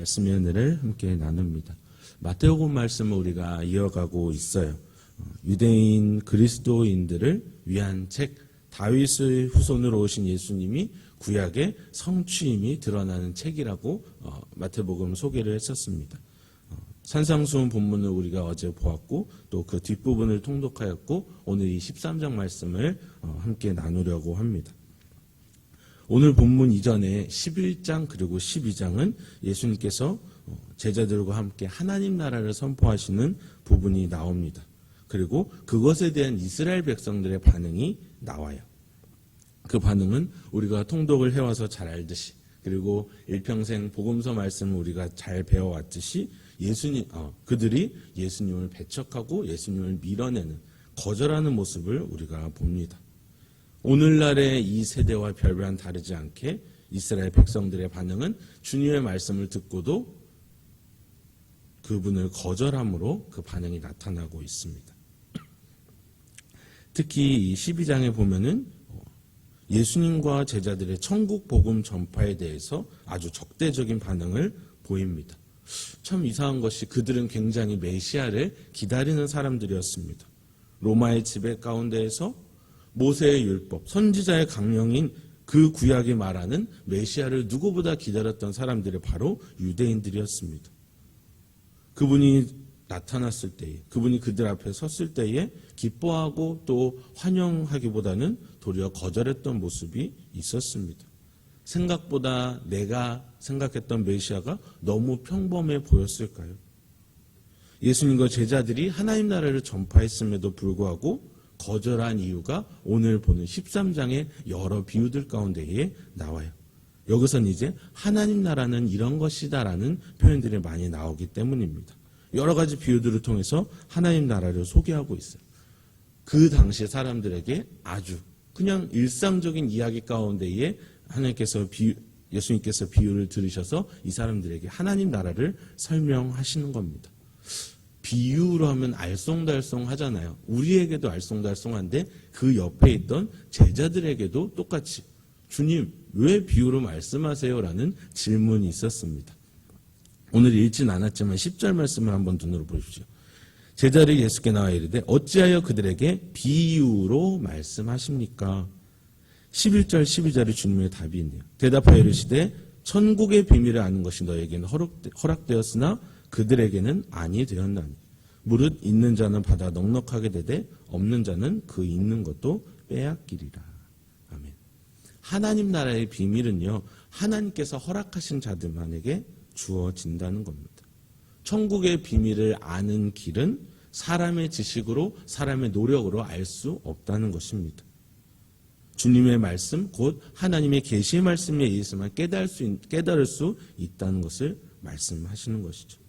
말씀의 은혜를 함께 나눕니다. 마태복음 말씀을 우리가 이어가고 있어요. 유대인 그리스도인들을 위한 책, 다윗의 후손으로 오신 예수님이 구약의 성취임이 드러나는 책이라고 마태복음 소개를 했었습니다. 산상수훈 본문을 우리가 어제 보았고 또 그 뒷부분을 통독하였고 오늘 이 13장 말씀을 함께 나누려고 합니다. 오늘 본문 이전에 11장 그리고 12장은 예수님께서 제자들과 함께 하나님 나라를 선포하시는 부분이 나옵니다. 그리고 그것에 대한 이스라엘 백성들의 반응이 나와요. 그 반응은 우리가 통독을 해와서 잘 알듯이 그리고 일평생 복음서 말씀을 우리가 잘 배워왔듯이 그들이 예수님을 배척하고 예수님을 밀어내는 거절하는 모습을 우리가 봅니다. 오늘날의 이 세대와 별반 다르지 않게 이스라엘 백성들의 반응은 주님의 말씀을 듣고도 그분을 거절함으로 그 반응이 나타나고 있습니다. 특히 이 12장에 보면은 예수님과 제자들의 천국 복음 전파에 대해서 아주 적대적인 반응을 보입니다. 참 이상한 것이 그들은 굉장히 메시아를 기다리는 사람들이었습니다. 로마의 지배 가운데에서 모세의 율법, 선지자의 강령인 그 구약이 말하는 메시아를 누구보다 기다렸던 사람들이 바로 유대인들이었습니다. 그분이 나타났을 때에, 그분이 그들 앞에 섰을 때에 기뻐하고 또 환영하기보다는 도리어 거절했던 모습이 있었습니다. 생각보다 내가 생각했던 메시아가 너무 평범해 보였을까요? 예수님과 제자들이 하나님 나라를 전파했음에도 불구하고 거절한 이유가 오늘 보는 13장의 여러 비유들 가운데에 나와요. 여기서는 이제 하나님 나라는 이런 것이다라는 표현들이 많이 나오기 때문입니다. 여러 가지 비유들을 통해서 하나님 나라를 소개하고 있어요. 그 당시 사람들에게 아주 그냥 일상적인 이야기 가운데에 예수님께서 비유를 들으셔서 이 사람들에게 하나님 나라를 설명하시는 겁니다. 비유로 하면 알쏭달쏭 하잖아요. 우리에게도 알쏭달쏭한데 그 옆에 있던 제자들에게도 똑같이 주님 왜 비유로 말씀하세요? 라는 질문이 있었습니다. 오늘 읽진 않았지만 10절 말씀을 한번 눈으로 보십시오. 제자들이 예수께 나와 이르되 어찌하여 그들에게 비유로 말씀하십니까? 11절 12절에 주님의 답이 있네요. 대답하여 이르시되 천국의 비밀을 아는 것이 너에게는 허락되었으나 그들에게는 아니 되었나니 무릇 있는 자는 받아 넉넉하게 되되 없는 자는 그 있는 것도 빼앗기리라. 아멘. 하나님 나라의 비밀은요, 하나님께서 허락하신 자들만에게 주어진다는 겁니다. 천국의 비밀을 아는 길은 사람의 지식으로 사람의 노력으로 알 수 없다는 것입니다. 주님의 말씀 곧 하나님의 계시의 말씀에 의해서만 깨달을 수 있다는 것을 말씀하시는 것이죠.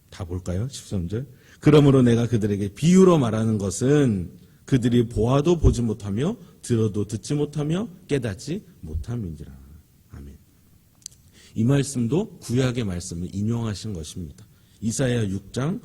다 볼까요? 13절. 그러므로 내가 그들에게 비유로 말하는 것은 그들이 보아도 보지 못하며 들어도 듣지 못하며 깨닫지 못함이니라. 아멘. 이 말씀도 구약의 말씀을 인용하신 것입니다. 이사야 6장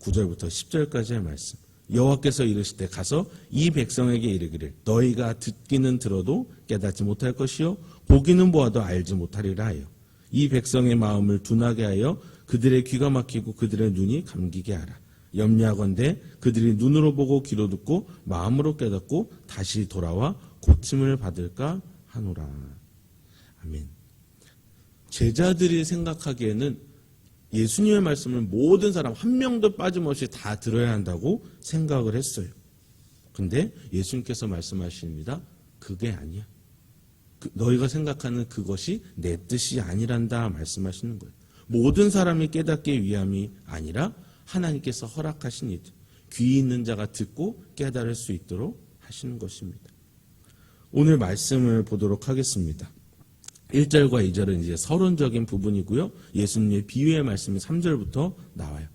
9절부터 10절까지의 말씀. 여호와께서 이르시되 가서 이 백성에게 이르기를 너희가 듣기는 들어도 깨닫지 못할 것이요 보기는 보아도 알지 못하리라 하여 이 백성의 마음을 둔하게 하여 그들의 귀가 막히고 그들의 눈이 감기게 하라. 염려하건대 그들이 눈으로 보고 귀로 듣고 마음으로 깨닫고 다시 돌아와 고침을 받을까 하노라. 아멘. 제자들이 생각하기에는 예수님의 말씀을 모든 사람 한 명도 빠짐없이 다 들어야 한다고 생각을 했어요. 근데 예수님께서 말씀하십니다. 그게 아니야. 너희가 생각하는 그것이 내 뜻이 아니란다 말씀하시는 거예요. 모든 사람이 깨닫기 위함이 아니라 하나님께서 허락하신 일, 귀 있는 자가 듣고 깨달을 수 있도록 하시는 것입니다. 오늘 말씀을 보도록 하겠습니다. 1절과 2절은 이제 서론적인 부분이고요. 예수님의 비유의 말씀이 3절부터 나와요.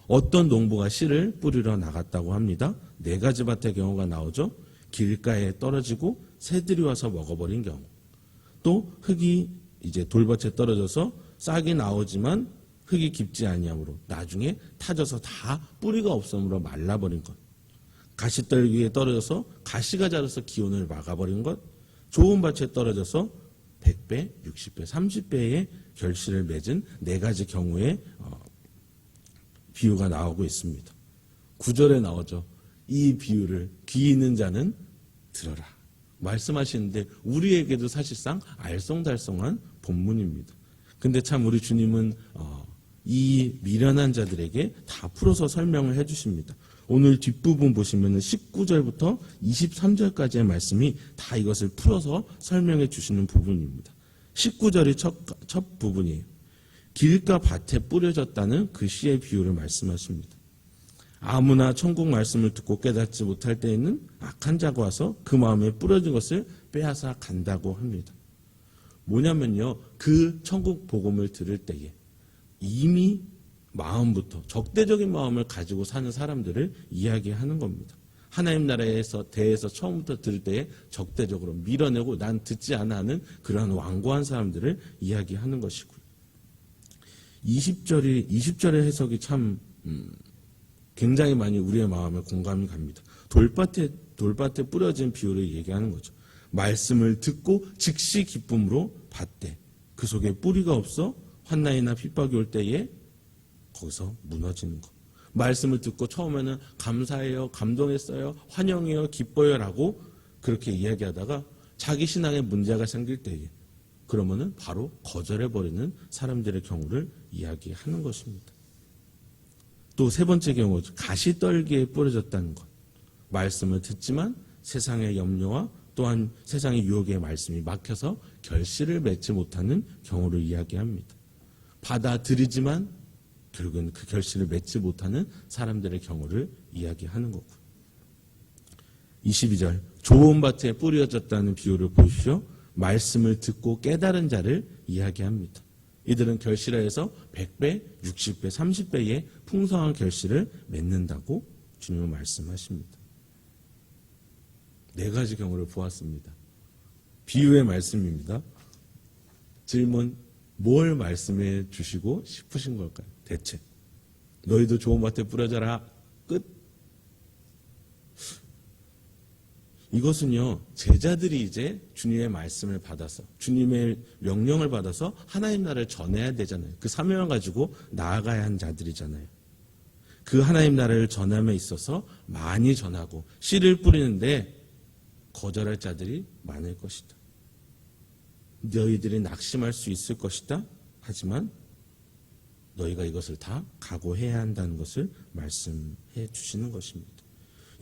어떤 농부가 씨를 뿌리러 나갔다고 합니다. 4가지 밭의 경우가 나오죠. 길가에 떨어지고 새들이 와서 먹어버린 경우. 또 흙이 이제 돌밭에 떨어져서 싹이 나오지만 흙이 깊지 아니하므로 나중에 타져서 다 뿌리가 없으므로 말라버린 것. 가시떨 위에 떨어져서 가시가 자라서 기온을 막아버린 것. 좋은 밭에 떨어져서 100배, 60배, 30배의 결실을 맺은 네 가지 경우의 비유가 나오고 있습니다. 9절에 나오죠. 이 비유를 귀 있는 자는 들어라 말씀하시는데 우리에게도 사실상 알쏭달쏭한 본문입니다. 근데 참 우리 주님은 이 미련한 자들에게 다 풀어서 설명을 해주십니다. 오늘 뒷부분 보시면 19절부터 23절까지의 말씀이 다 이것을 풀어서 설명해 주시는 부분입니다. 19절이 첫 부분이에요. 길가 밭에 뿌려졌다는 그 씨의 비유를 말씀하십니다. 아무나 천국 말씀을 듣고 깨닫지 못할 때에는 악한 자가 와서 그 마음에 뿌려진 것을 빼앗아 간다고 합니다. 뭐냐면요, 그 천국 복음을 들을 때에 이미 마음부터 적대적인 마음을 가지고 사는 사람들을 이야기하는 겁니다. 하나님 나라에서 대해서 처음부터 들을 때에 적대적으로 밀어내고 난 듣지 않아 하는 그러한 완고한 사람들을 이야기하는 것이고요. 20절의 해석이 참 굉장히 많이 우리의 마음에 공감이 갑니다. 돌밭에 뿌려진 비유를 얘기하는 거죠. 말씀을 듣고 즉시 기쁨으로 받되 그 속에 뿌리가 없어 환난이나 핍박이 올 때에 거기서 무너지는 것. 말씀을 듣고 처음에는 감사해요, 감동했어요, 환영해요, 기뻐요 라고 그렇게 이야기하다가 자기 신앙에 문제가 생길 때에 그러면은 바로 거절해버리는 사람들의 경우를 이야기하는 것입니다. 또 세 번째 경우, 가시떨기에 뿌려졌다는 것. 말씀을 듣지만 세상의 염려와 또한 세상의 유혹의 말씀이 막혀서 결실을 맺지 못하는 경우를 이야기합니다. 받아들이지만 결국은 그 결실을 맺지 못하는 사람들의 경우를 이야기하는 거고요. 22절, 좋은 밭에 뿌려졌다는 비유를 보십시오. 말씀을 듣고 깨달은 자를 이야기합니다. 이들은 결실하여서 100배, 60배, 30배의 풍성한 결실을 맺는다고 주님은 말씀하십니다. 네 가지 경우를 보았습니다. 비유의 말씀입니다. 질문, 뭘 말씀해 주시고 싶으신 걸까요? 대체 너희도 좋은 밭에 뿌려져라. 끝. 이것은요, 제자들이 이제 주님의 말씀을 받아서 주님의 명령을 받아서 하나님 나라를 전해야 되잖아요. 그 사명을 가지고 나아가야 한 자들이잖아요. 그 하나님 나라를 전함에 있어서 많이 전하고 씨를 뿌리는데 거절할 자들이 많을 것이다. 너희들이 낙심할 수 있을 것이다. 하지만 너희가 이것을 다 각오해야 한다는 것을 말씀해 주시는 것입니다.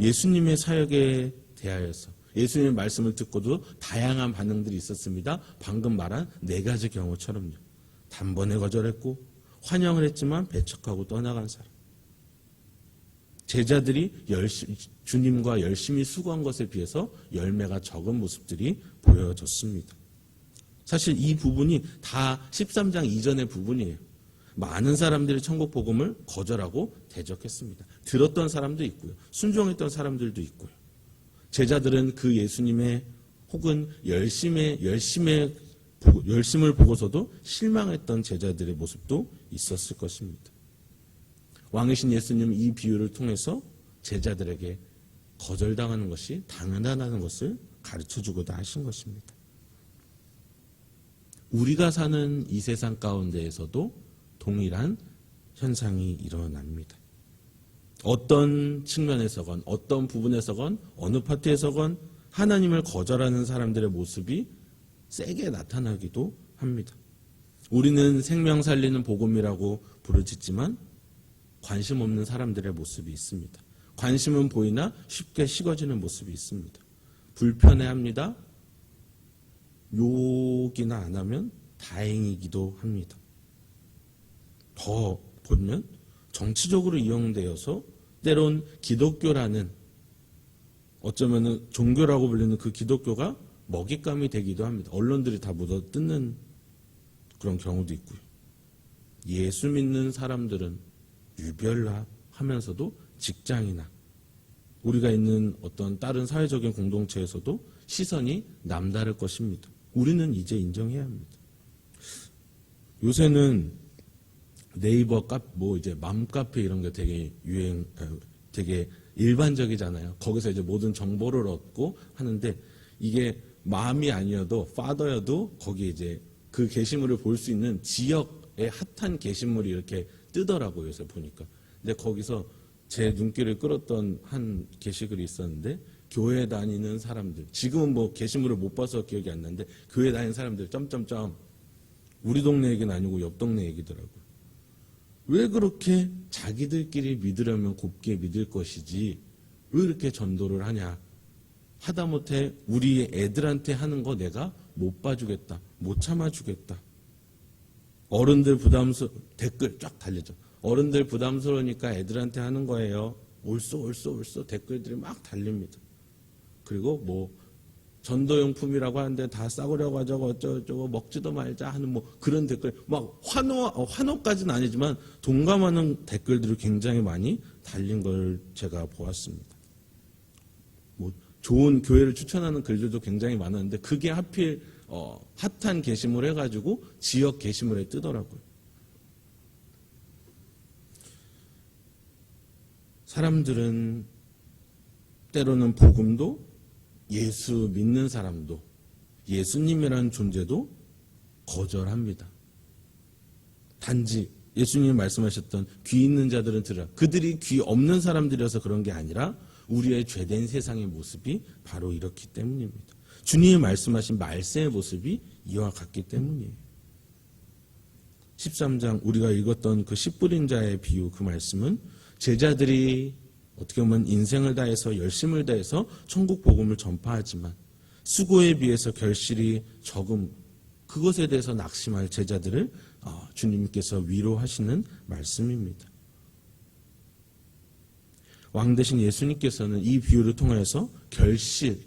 예수님의 사역에 대하여서 예수님의 말씀을 듣고도 다양한 반응들이 있었습니다. 방금 말한 네 가지 경우처럼요. 단번에 거절했고 환영을 했지만 배척하고 떠나간 사람. 제자들이 주님과 열심히 수고한 것에 비해서 열매가 적은 모습들이 보여졌습니다. 사실 이 부분이 다 13장 이전의 부분이에요. 많은 사람들이 천국 복음을 거절하고 대적했습니다. 들었던 사람도 있고요. 순종했던 사람들도 있고요. 제자들은 그 예수님의 혹은 열심을 보고서도 실망했던 제자들의 모습도 있었을 것입니다. 왕이신 예수님은 이 비유를 통해서 제자들에게 거절당하는 것이 당연하다는 것을 가르쳐주고도 하신 것입니다. 우리가 사는 이 세상 가운데에서도 동일한 현상이 일어납니다. 어떤 측면에서건 어떤 부분에서건 어느 파트에서건 하나님을 거절하는 사람들의 모습이 세게 나타나기도 합니다. 우리는 생명 살리는 복음이라고 부르짖지만 관심 없는 사람들의 모습이 있습니다. 관심은 보이나 쉽게 식어지는 모습이 있습니다. 불편해합니다. 욕이나 안 하면 다행이기도 합니다. 더 보면 정치적으로 이용되어서 때론 기독교라는 어쩌면 종교라고 불리는 그 기독교가 먹잇감이 되기도 합니다. 언론들이 다 묻어뜯는 그런 경우도 있고요. 예수 믿는 사람들은 유별나하면서도 직장이나 우리가 있는 어떤 다른 사회적인 공동체에서도 시선이 남다를 것입니다. 우리는 이제 인정해야 합니다. 요새는 네이버 이제 맘카페 이런 게 되게 되게 일반적이잖아요. 거기서 이제 모든 정보를 얻고 하는데 이게 마음이 아니어도 파더여도 거기에 이제 그 게시물을 볼 수 있는 지역의 핫한 게시물이 이렇게 뜨더라고요. 요새 보니까. 근데 거기서 제 눈길을 끌었던 한 게시글이 있었는데, 교회 다니는 사람들, 지금은 뭐 게시물을 못 봐서 기억이 안 나는데, 교회 다니는 사람들 점점점, 우리 동네 얘기는 아니고 옆 동네 얘기더라고요. 왜 그렇게 자기들끼리 믿으려면 곱게 믿을 것이지 왜 이렇게 전도를 하냐. 하다못해 우리 애들한테 하는 거 내가 못 봐주겠다, 못 참아주겠다. 어른들 댓글 쫙 달리죠. 어른들 부담스러우니까 애들한테 하는 거예요. 옳소 댓글들이 막 달립니다. 그리고 뭐 전도용품이라고 하는데 다 싸구려 가지고 어쩌고 먹지도 말자 하는 뭐 그런 댓글, 막 환호까지는 아니지만 동감하는 댓글들이 굉장히 많이 달린 걸 제가 보았습니다. 뭐 좋은 교회를 추천하는 글들도 굉장히 많았는데 그게 하필 핫한 게시물 해가지고 지역 게시물에 뜨더라고요. 사람들은 때로는 복음도, 예수 믿는 사람도, 예수님이라는 존재도 거절합니다. 단지 예수님이 말씀하셨던 귀 있는 자들은 들으라. 그들이 귀 없는 사람들이어서 그런 게 아니라 우리의 죄된 세상의 모습이 바로 이렇기 때문입니다. 주님이 말씀하신 말세의 모습이 이와 같기 때문이에요. 13장 우리가 읽었던 그 씨 뿌린 자의 비유, 그 말씀은 제자들이 어떻게 보면 인생을 다해서 열심을 다해서 천국 복음을 전파하지만 수고에 비해서 결실이 적음, 그것에 대해서 낙심할 제자들을 주님께서 위로하시는 말씀입니다. 왕 대신 예수님께서는 이 비유를 통해서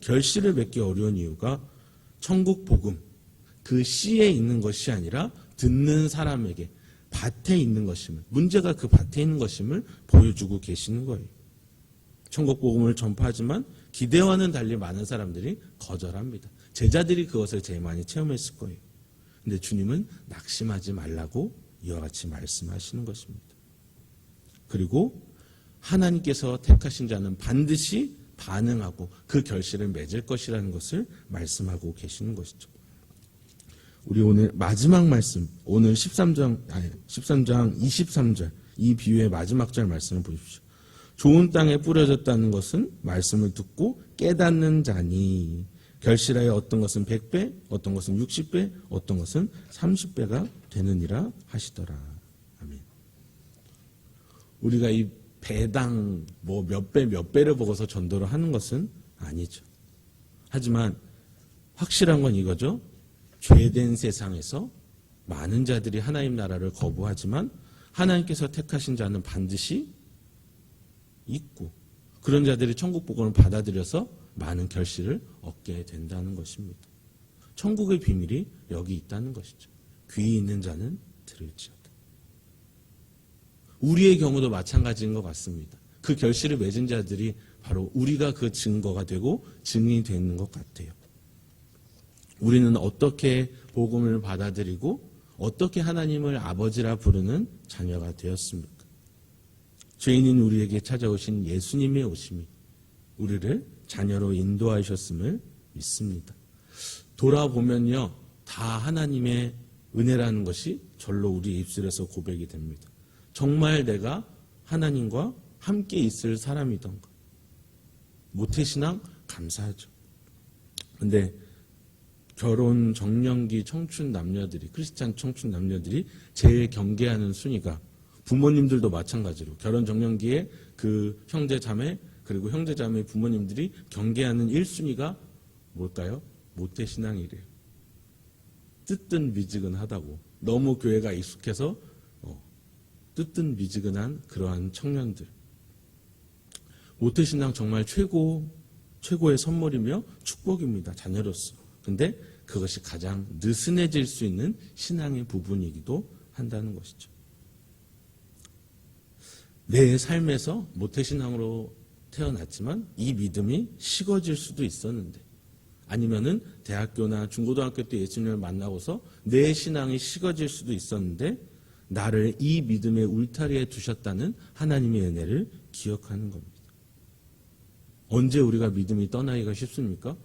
결실을 맺기 어려운 이유가 천국 복음, 그 씨에 있는 것이 아니라 듣는 사람에게 밭에 있는 것임을, 문제가 그 밭에 있는 것임을 보여주고 계시는 거예요. 천국 복음을 전파하지만 기대와는 달리 많은 사람들이 거절합니다. 제자들이 그것을 제일 많이 체험했을 거예요. 근데 주님은 낙심하지 말라고 이와 같이 말씀하시는 것입니다. 그리고 하나님께서 택하신 자는 반드시 반응하고 그 결실을 맺을 것이라는 것을 말씀하고 계시는 것이죠. 우리 오늘 마지막 말씀, 오늘 13장 23절 이 비유의 마지막 절 말씀을 보십시오. 좋은 땅에 뿌려졌다는 것은 말씀을 듣고 깨닫는 자니 결실하여 어떤 것은 100배, 어떤 것은 60배, 어떤 것은 30배가 되느니라 하시더라. 아멘. 우리가 이 배당 뭐 몇 배를 보고서 전도를 하는 것은 아니죠. 하지만 확실한 건 이거죠. 죄된 세상에서 많은 자들이 하나님 나라를 거부하지만 하나님께서 택하신 자는 반드시 있고 그런 자들이 천국 복음을 받아들여서 많은 결실을 얻게 된다는 것입니다. 천국의 비밀이 여기 있다는 것이죠. 귀 있는 자는 들을지어다. 우리의 경우도 마찬가지인 것 같습니다. 그 결실을 맺은 자들이 바로 우리가 그 증거가 되고 증인이 되는 것 같아요. 우리는 어떻게 복음을 받아들이고 어떻게 하나님을 아버지라 부르는 자녀가 되었습니까? 죄인인 우리에게 찾아오신 예수님의 오심이 우리를 자녀로 인도하셨음을 믿습니다. 돌아보면요, 다 하나님의 은혜라는 것이 절로 우리 입술에서 고백이 됩니다. 정말 내가 하나님과 함께 있을 사람이던가. 모태신앙 감사하죠. 근데 결혼 정년기 청춘 남녀들이, 크리스찬 청춘 남녀들이 제일 경계하는 순위가, 부모님들도 마찬가지로 결혼 정년기에 그 형제 자매 그리고 형제 자매 부모님들이 경계하는 1순위가 뭘까요? 모태신앙이래요. 뜨뜻미지근하다고. 너무 교회가 익숙해서 뜨뜻미지근한 그러한 청년들. 모태신앙 정말 최고의 선물이며 축복입니다. 자녀로서. 근데 그것이 가장 느슨해질 수 있는 신앙의 부분이기도 한다는 것이죠. 내 삶에서 모태신앙으로 태어났지만 이 믿음이 식어질 수도 있었는데, 아니면은 대학교나 중고등학교 때 예수님을 만나고서 내 신앙이 식어질 수도 있었는데 나를 이 믿음의 울타리에 두셨다는 하나님의 은혜를 기억하는 겁니다. 언제 우리가 믿음이 떠나기가 쉽습니까?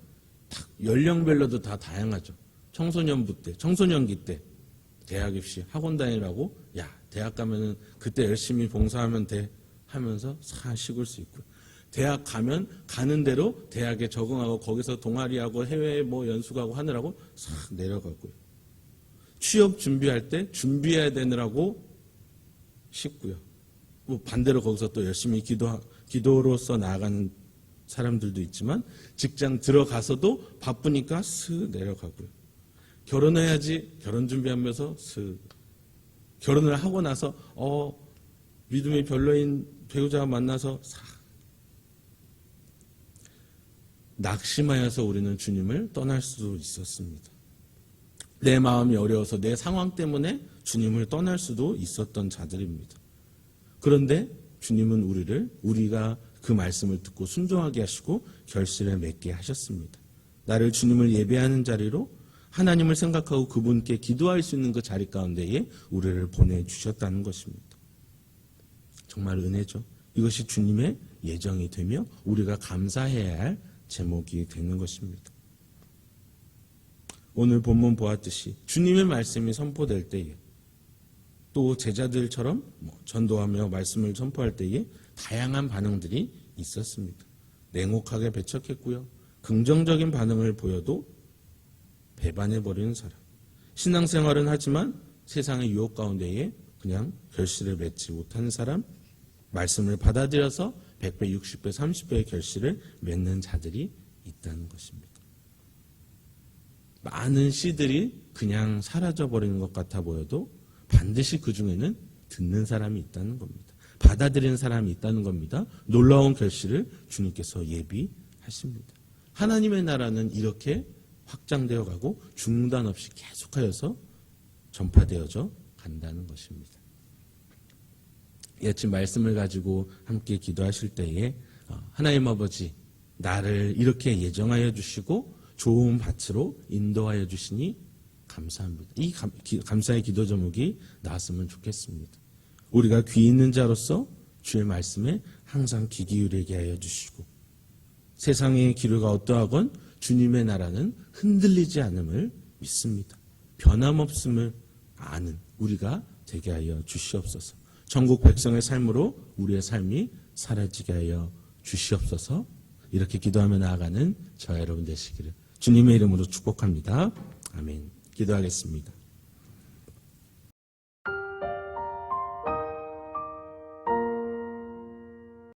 연령별로도 다 다양하죠. 청소년부 때, 청소년기 때 대학 입시 학원 다니라고 야 대학 가면은 그때 열심히 봉사하면 돼 하면서 사 식을 수 있고요. 대학 가면 가는 대로 대학에 적응하고 거기서 동아리하고 해외 뭐 연수 가고 하느라고 싹 내려가고요. 취업 준비할 때 준비해야 되느라고 쉽고요. 뭐 반대로 거기서 또 열심히 기도로서 나아가는 사람들도 있지만 직장 들어가서도 바쁘니까 슥 내려가고요. 결혼해야지 결혼 준비하면서 슥 결혼을 하고 나서 믿음이 별로인 배우자가 만나서 싹 낙심하여서 우리는 주님을 떠날 수도 있었습니다. 내 마음이 어려워서 내 상황 때문에 주님을 떠날 수도 있었던 자들입니다. 그런데 주님은 우리가 그 말씀을 듣고 순종하게 하시고 결실을 맺게 하셨습니다. 나를 주님을 예배하는 자리로 하나님을 생각하고 그분께 기도할 수 있는 그 자리 가운데에 우리를 보내주셨다는 것입니다. 정말 은혜죠. 이것이 주님의 예정이 되며 우리가 감사해야 할 제목이 되는 것입니다. 오늘 본문 보았듯이 주님의 말씀이 선포될 때에 또 제자들처럼 전도하며 말씀을 선포할 때에 다양한 반응들이 있었습니다. 냉혹하게 배척했고요. 긍정적인 반응을 보여도 배반해버리는 사람. 신앙생활은 하지만 세상의 유혹 가운데에 그냥 결실을 맺지 못하는 사람. 말씀을 받아들여서 100배, 60배, 30배의 결실을 맺는 자들이 있다는 것입니다. 많은 씨들이 그냥 사라져버리는 것 같아 보여도 반드시 그 중에는 듣는 사람이 있다는 겁니다. 받아들이는 사람이 있다는 겁니다. 놀라운 결실을 주님께서 예비하십니다. 하나님의 나라는 이렇게 확장되어 가고 중단 없이 계속하여서 전파되어져 간다는 것입니다. 이 아침 말씀을 가지고 함께 기도하실 때에 하나님 아버지 나를 이렇게 예정하여 주시고 좋은 밭으로 인도하여 주시니 감사합니다. 이 감사의 기도 제목이 나왔으면 좋겠습니다. 우리가 귀 있는 자로서 주의 말씀에 항상 귀 기울이게 하여 주시고 세상의 기류가 어떠하건 주님의 나라는 흔들리지 않음을 믿습니다. 변함없음을 아는 우리가 되게 하여 주시옵소서. 전국 백성의 삶으로 우리의 삶이 사라지게 하여 주시옵소서. 이렇게 기도하며 나아가는 저와 여러분 되시기를 주님의 이름으로 축복합니다. 아멘. 기도하겠습니다.